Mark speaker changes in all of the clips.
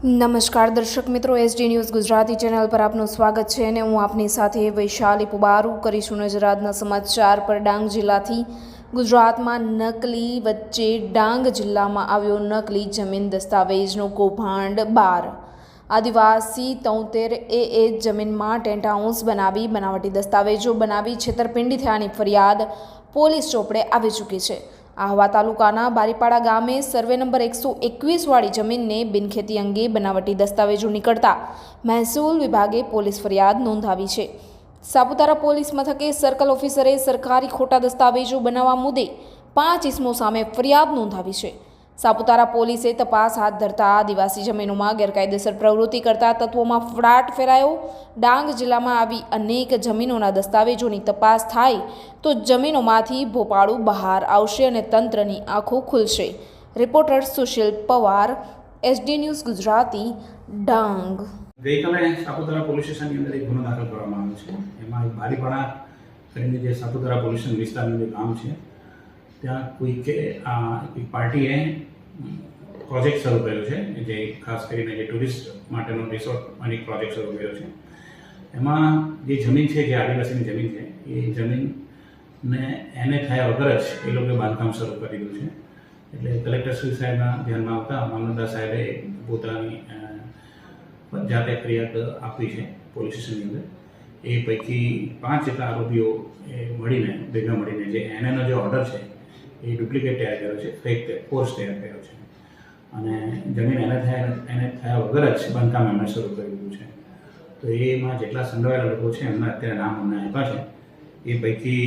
Speaker 1: નમસ્કાર દર્શક મિત્રો, એસડી ન્યૂઝ ગુજરાતી ચેનલ પર આપનું સ્વાગત છે અને હું આપની સાથે વૈશાલી પુબારુ કરીશું નજર આજના સમાચાર પર। ડાંગ જિલ્લાથી ગુજરાતમાં નકલી વચ્ચે ડાંગ જિલ્લામાં આવ્યો નકલી જમીન દસ્તાવેજનો કૌભાંડ બહાર। આદિવાસી 73 એ જમીનમાં ટેન્ટ હાઉસ બનાવી બનાવટી દસ્તાવેજો બનાવી છેતરપિંડી થયાની ફરિયાદ પોલીસ ચોપડે આવી ચૂકી છે। આહવા તાલુકાના બારીપાડા ગામે સર્વે નંબર 121 વાળી જમીનને બિનખેતી અંગે બનાવટી દસ્તાવેજો નીકળતા મહેસૂલ વિભાગે પોલીસ ફરિયાદ નોંધાવી છે। સાપુતારા પોલીસ મથકે સર્કલ ઓફિસરે સરકારી ખોટા દસ્તાવેજો બનાવવા મુદ્દે 5 ઇસમો સામે ફરિયાદ નોંધાવી છે। સાપુતારા પોલીસે તપાસ હાથ ધરતા આદિવાસી જમીનોમાં ગેરકાયદેસર પ્રવૃત્તિ કરતા તત્વોમાં ફડાટ ફેરાયો। ડાંગ જિલ્લામાં આવી અનેક જમીનોના દસ્તાવેજોની તપાસ થાય તો જમીનોમાંથી ભોપાળું બહાર આવશે અને તંત્રની આંખો ખુલશે। Reporter Sushil Pawar, SD news Gujarati, Dang.
Speaker 2: ગઈકાલે સાપુતારા પોલીસ સ્ટેશનની અંદર એક ગુનો દાખલ કરવામાં આવ્યો છે। એમાં બારીપાડા કરીને જે સાપુતારા પોલીસ સ્ટેશન વિસ્તારનું જે ગામ છે ત્યાં કોઈ પાર્ટીએ પ્રોજેક્ટ શરૂ કર્યો છે, જે ખાસ કરીને જે ટુરિસ્ટ માટેનો રિસોર્ટનો એક પ્રોજેક્ટ શરૂ કર્યો છે। એમાં જે જમીન છે, જે આદિવાસીની જમીન છે, એ જમીનને એને થયા વગર જ એ લોકોએ બાંધકામ શરૂ કરી દીધું છે। એટલે કલેક્ટરશ્રી સાહેબના ધ્યાનમાં આવતા મામલતદાર સાહેબે પોતાની જાતે ફરિયાદ આપી છે પોલીસ સ્ટેશનની અંદર। એ પૈકી 5 જેટલા આરોપીઓ ભેગા મળીને જે એનએનો જે ઓર્ડર છે એ ડુપ્લિકેટ તૈયાર કર્યો છે, ફેક કોર્સ તૈયાર કર્યો છે અને જમીન એને થયા વગર જ બાંધકામ એમણે શરૂ કરી દીધું છે। તો એમાં જેટલા સંડોવાયેલા લોકો છે એમના અત્યારે નામ અમને આપ્યા છે। એ પૈકી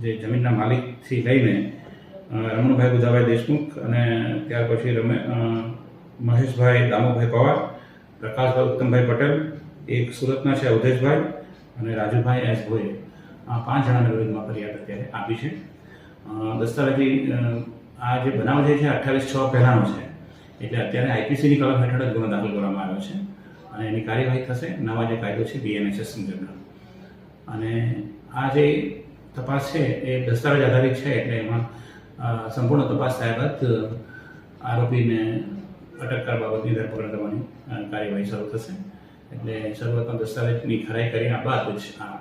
Speaker 2: જે જમીનના માલિકથી લઈને રમણભાઈ બુધાભાઈ દેશમુખ અને ત્યાર પછી મહેશભાઈ દામુભાઈ પવાર, પ્રકાશભાઈ ઉત્તમભાઈ પટેલ, એક સુરતના છે અવધેશભાઈ અને રાજુભાઈ એસ ભોઈ, આ 5 જણાના વિરુદ્ધમાં ફરિયાદ અત્યારે આપી છે। દસ્તાવેજી આ જે બનાવ જે છે 28/6 પહેલાંનો છે, એટલે અત્યારે આઈપીસીની કલમ હેઠળ જ ગુનો દાખલ કરવામાં આવ્યો છે અને એની કાર્યવાહી થશે। નવા જે કાયદો છે BNSS મુજબનો, અને આ જે તપાસ છે એ દસ્તાવેજ આધારિત છે, એટલે એમાં સંપૂર્ણ તપાસ થયા બાદ આરોપીને અટક કરવા બાબતની ધરપકડ કરવાની કાર્યવાહી શરૂ થશે। એટલે શરૂઆતમાં દસ્તાવેજની ખરાઈ કર્યા બાદ જ આ